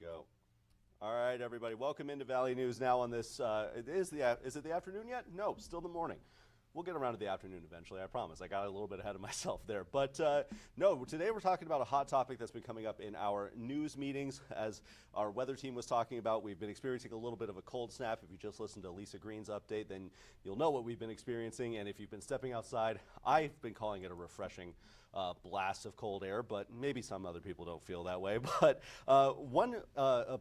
Go. All right, everybody. Welcome into Valley News now on this. Is it the afternoon yet? No, still the morning. We'll get around to the afternoon eventually, I promise. I got a little bit ahead of myself there. But no, today we're talking about a hot topic that's been coming up in our news meetings. As our weather team was talking about, we've been experiencing a little bit of a cold snap. If you just listened to Lisa Green's update, then you'll know what we've been experiencing. And if you've been stepping outside, I've been calling it a refreshing blast of cold air, but maybe some other people don't feel that way. But one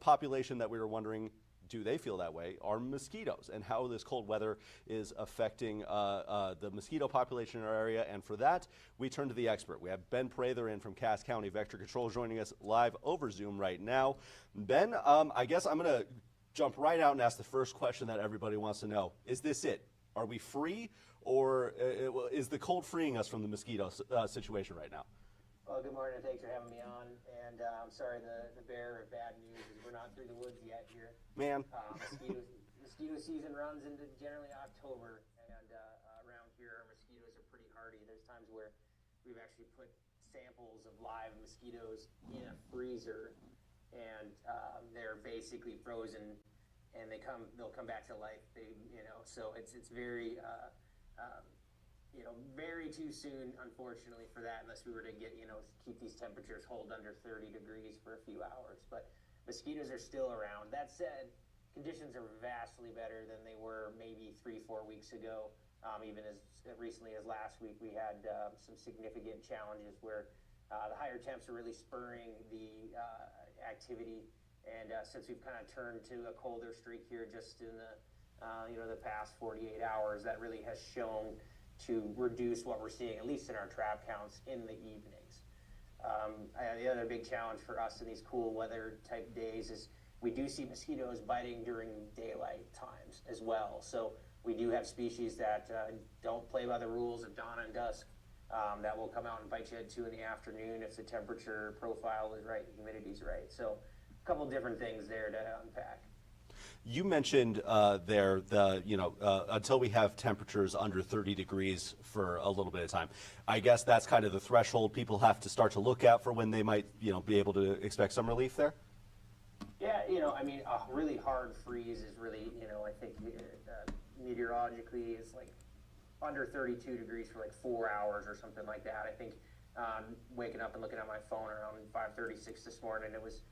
population that we were wondering, do they feel that way, are mosquitoes, and how this cold weather is affecting the mosquito population in our area. And for that, we turn to the expert. We have Ben Prather in from Cass County Vector Control joining us live over Zoom right now. Ben, I guess I'm going to jump right out and ask the first question that everybody wants to know. Is this it? Are we free, or is the cold freeing us from the mosquito situation right now? Well, good morning, and thanks for having me on. And I'm sorry the bearer of bad news is we're not through the woods yet here. Man. Mosquito season runs into generally October, and around here our mosquitoes are pretty hardy. There's times where we've actually put samples of live mosquitoes in a freezer, and they're basically frozen, and they'll come back to life. So it's very very too soon, unfortunately, for that, unless we were to keep these temperatures hold under 30 degrees for a few hours. But mosquitoes are still around. That said, conditions are vastly better than they were maybe 3-4 weeks ago. Even as recently as last week, we had some significant challenges where the higher temps are really spurring the activity. And since we've kind of turned to a colder streak here just in the past 48 hours, that really has shown to reduce what we're seeing, at least in our trap counts, in the evenings. The other big challenge for us in these cool weather type days is we do see mosquitoes biting during daylight times as well. So we do have species that don't play by the rules of dawn and dusk that will come out and bite you at 2 in the afternoon if the temperature profile is right, humidity is right. So a couple different things there to unpack. You mentioned until we have temperatures under 30 degrees for a little bit of time. I guess that's kind of the threshold people have to start to look at for when they might, be able to expect some relief there? Yeah, a really hard freeze is really, I think meteorologically it's like under 32 degrees for like 4 hours or something like that. I think waking up and looking at my phone around 5:36 this morning, it was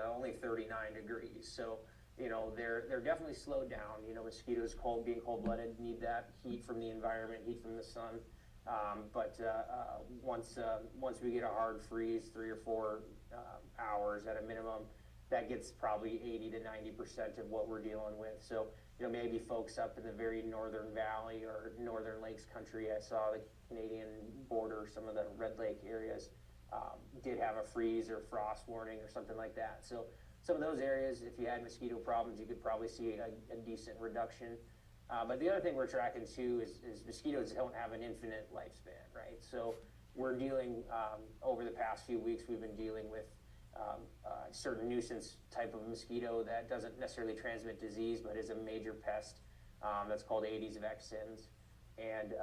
only 39 degrees. So, they're definitely slowed down. Mosquitoes being cold-blooded need that heat from the environment, heat from the sun. But once we get a hard freeze, 3 or 4 hours at a minimum, that gets probably 80 to 90% of what we're dealing with. So, maybe folks up in the very northern valley or northern lakes country, I saw the Canadian border, some of the Red Lake areas, did have a freeze or frost warning or something like that. So some of those areas, if you had mosquito problems, you could probably see a decent reduction. But the other thing we're tracking too is mosquitoes don't have an infinite lifespan, right? So we're dealing, over the past few weeks, we've been dealing with a certain nuisance type of mosquito that doesn't necessarily transmit disease, but is a major pest that's called Aedes vexans. And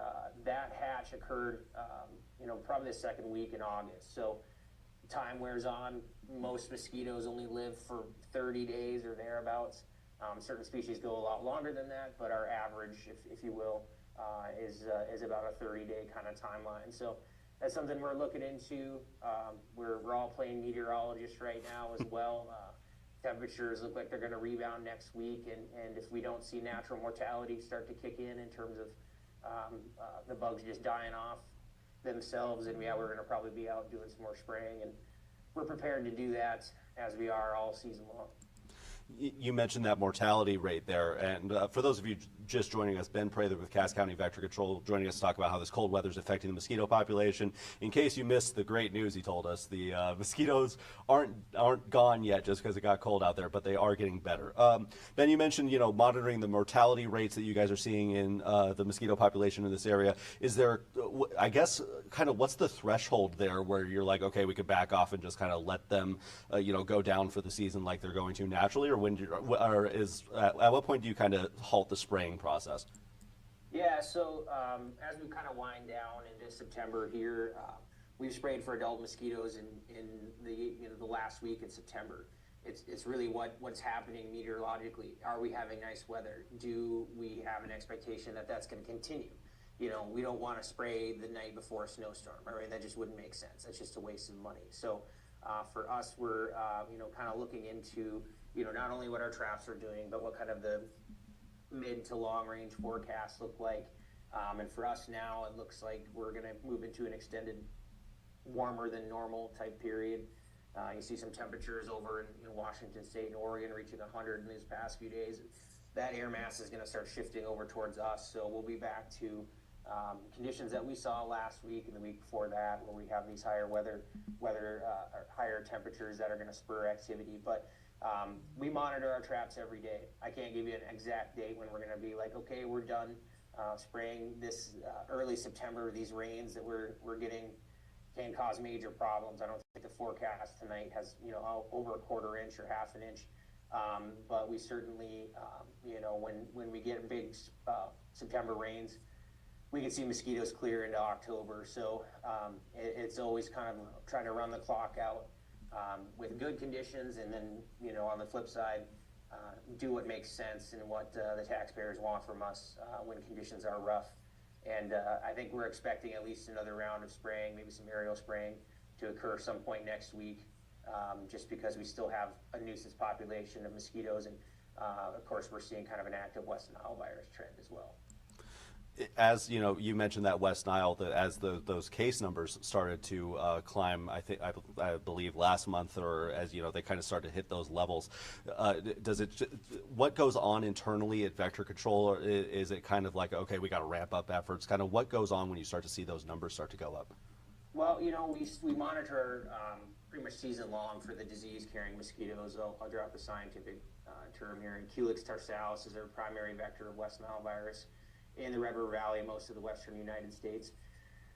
that hatch occurred, probably the second week in August. So time wears on. Most mosquitoes only live for 30 days or thereabouts. Certain species go a lot longer than that, but our average, if you will, is about a 30-day kind of timeline. So that's something we're looking into. We're all playing meteorologists right now as well. Temperatures look like they're going to rebound next week, and if we don't see natural mortality start to kick in terms of the bugs just dying off themselves, and we're going to probably be out doing some more spraying, and we're prepared to do that as we are all season long. You mentioned that mortality rate there, and for those of you just joining us, Ben Prather with Cass County Vector Control joining us to talk about how this cold weather is affecting the mosquito population. In case you missed the great news he told us, the mosquitoes aren't gone yet just because it got cold out there, but they are getting better. Ben, you mentioned monitoring the mortality rates that you guys are seeing in the mosquito population in this area. Is there, I guess, kind of what's the threshold there where you're like, okay, we could back off and just kind of let them, go down for the season like they're going to naturally, or at what point do you kind of halt the spraying process? Yeah, so as we kind of wind down into September here, we've sprayed for adult mosquitoes in the last week in September. It's really what's happening meteorologically. Are we having nice weather? Do we have an expectation that that's going to continue? We don't want to spray the night before a snowstorm. Right? That just wouldn't make sense. That's just a waste of money. So for us, we're kind of looking into not only what our traps are doing, but what kind of the mid to long range forecasts look like. And for us now, it looks like we're going to move into an extended warmer than normal type period. You see some temperatures over in Washington State and Oregon reaching 100 in these past few days. That air mass is going to start shifting over towards us, so we'll be back to conditions that we saw last week and the week before that, where we have these higher higher temperatures that are going to spur activity. But we monitor our traps every day. I can't give you an exact date when we're going to be like, okay, we're done spraying this early September. These rains that we're getting can cause major problems. I don't think the forecast tonight has over a quarter inch or half an inch, but we certainly when we get big September rains, we can see mosquitoes clear into October. So it's always kind of trying to run the clock out with good conditions, and then on the flip side, do what makes sense and what the taxpayers want from us when conditions are rough. And I think we're expecting at least another round of spraying, maybe some aerial spraying, to occur some point next week, just because we still have a nuisance population of mosquitoes. And of course, we're seeing kind of an active West Nile virus trend as well. As you mentioned that West Nile, that as those case numbers started to climb, I believe last month, or as they kind of started to hit those levels, what goes on internally at Vector Control? Or is it kind of like, okay, we got to ramp up efforts? Kind of what goes on when you start to see those numbers start to go up? Well, we monitor pretty much season long for the disease-carrying mosquitoes. I'll drop the scientific term here. And Culex tarsalis is our primary vector of West Nile virus in the Red River Valley and most of the western United States.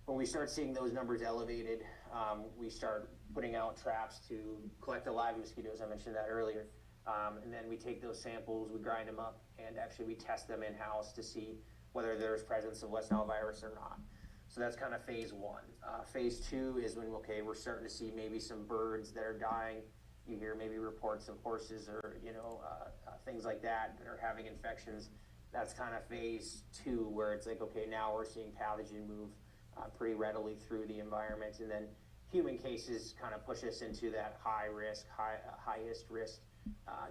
When we start seeing those numbers elevated, we start putting out traps to collect the live mosquitoes. I mentioned that earlier. And then we take those samples, we grind them up, and actually we test them in-house to see whether there's presence of West Nile virus or not. So that's kind of phase one. Phase two is when, okay, we're starting to see maybe some birds that are dying. You hear maybe reports of horses or, things like that are having infections. That's kind of phase two, where it's like, okay, now we're seeing pathogen move pretty readily through the environment. And then human cases kind of push us into that highest risk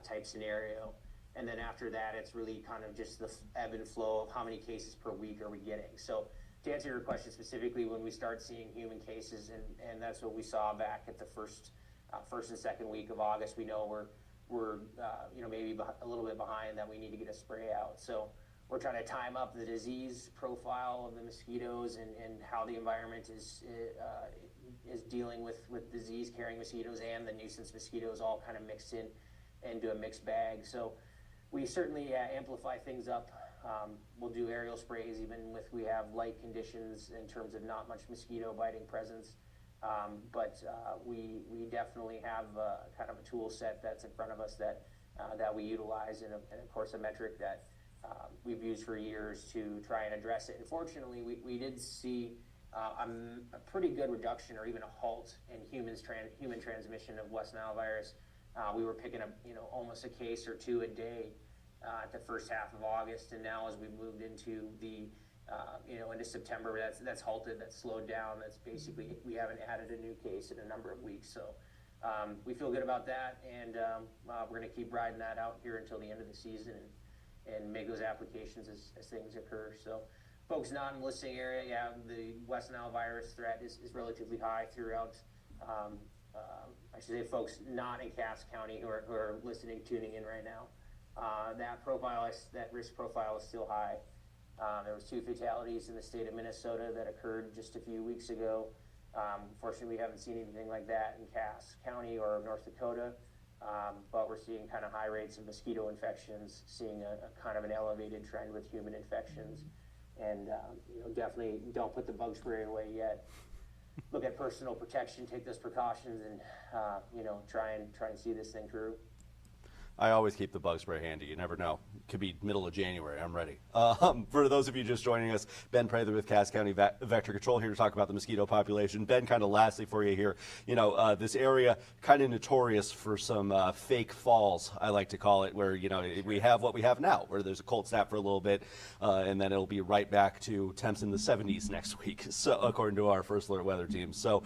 type scenario. And then after that, it's really kind of just the ebb and flow of how many cases per week are we getting. So to answer your question specifically, when we start seeing human cases, and that's what we saw back at the first and second week of August, we know we're maybe a little bit behind, that we need to get a spray out. So we're trying to time up the disease profile of the mosquitoes and how the environment is dealing with disease-carrying mosquitoes and the nuisance mosquitoes all kind of mixed into a mixed bag. So we certainly amplify things up. We'll do aerial sprays even if we have light conditions in terms of not much mosquito biting presence. But we definitely have kind of a tool set that's in front of us that we utilize, and of course a metric that we've used for years to try and address it. Unfortunately, we did see a pretty good reduction, or even a halt, in human transmission of West Nile virus. We were picking up almost a case or two a day at the first half of August, and now as we moved into the into September, that's halted, that's slowed down. That's basically, we haven't added a new case in a number of weeks. So we feel good about that, and we're going to keep riding that out here until the end of the season and make those applications as things occur. So folks not in the listing area, the West Nile virus threat is relatively high throughout. I should say folks not in Cass County who are listening, tuning in right now. That risk profile is still high. There was 2 fatalities in the state of Minnesota that occurred just a few weeks ago. Fortunately, we haven't seen anything like that in Cass County or North Dakota, but we're seeing kind of high rates of mosquito infections, seeing a kind of an elevated trend with human infections, and definitely don't put the bug spray away yet. Look at personal protection, take those precautions, and try and see this thing through. I always keep the bug spray handy. You never know. Could be middle of January. I'm ready. For those of you just joining us, Ben Prather with Cass County Vector Control here to talk about the mosquito population. Ben, kind of lastly for you here, this area kind of notorious for some fake falls, I like to call it, where, we have what we have now, where there's a cold snap for a little bit, and then it'll be right back to temps in the 70s next week, so according to our first alert weather team. So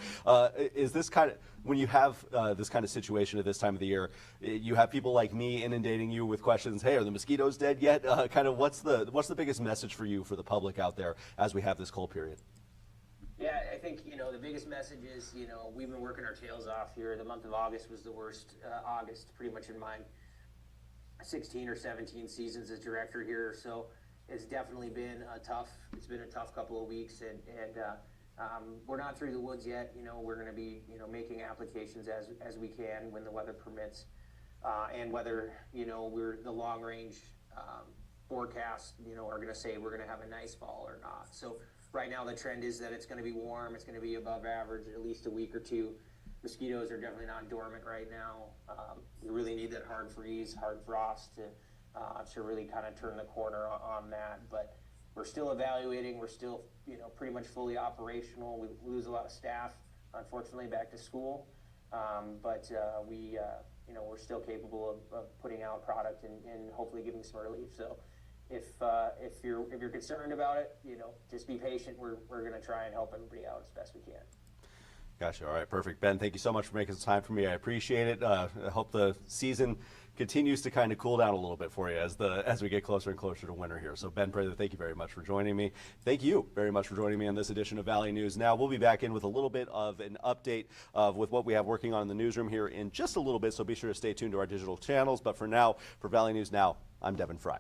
is this kind of, when you have this kind of situation at this time of the year, you have people like me inundating you with questions, hey, are the mosquitoes dead yet? Kind of what's the biggest message for you, for the public out there, as we have this cold period? Yeah, I think, the biggest message is, we've been working our tails off here. The month of August was the worst August pretty much in my 16 or 17 seasons as director here. So it's definitely been a tough couple of weeks, and we're not through the woods yet. We're going to be, making applications as we can when the weather permits, and whether, we're the long range forecast, are going to say we're going to have a nice fall or not. So right now the trend is that it's going to be warm. It's going to be above average at least a week or two. Mosquitoes are definitely not dormant right now. We really need that hard freeze, hard frost to really kind of turn the corner on that. But we're still evaluating. We're still, pretty much fully operational. We lose a lot of staff, unfortunately, back to school. But we're still capable of putting out product and hopefully giving some relief. So if you're concerned about it, just be patient. We're going to try and help everybody out as best we can. Gotcha. All right, perfect. Ben, thank you so much for making some time for me. I appreciate it. I hope the season continues to kind of cool down a little bit for you as we get closer and closer to winter here. So Ben Prather, thank you very much for joining me. Thank you very much for joining me on this edition of Valley News Now. We'll be back in with a little bit of an update with what we have working on in the newsroom here in just a little bit, so be sure to stay tuned to our digital channels. But for now, for Valley News Now, I'm Devin Fry.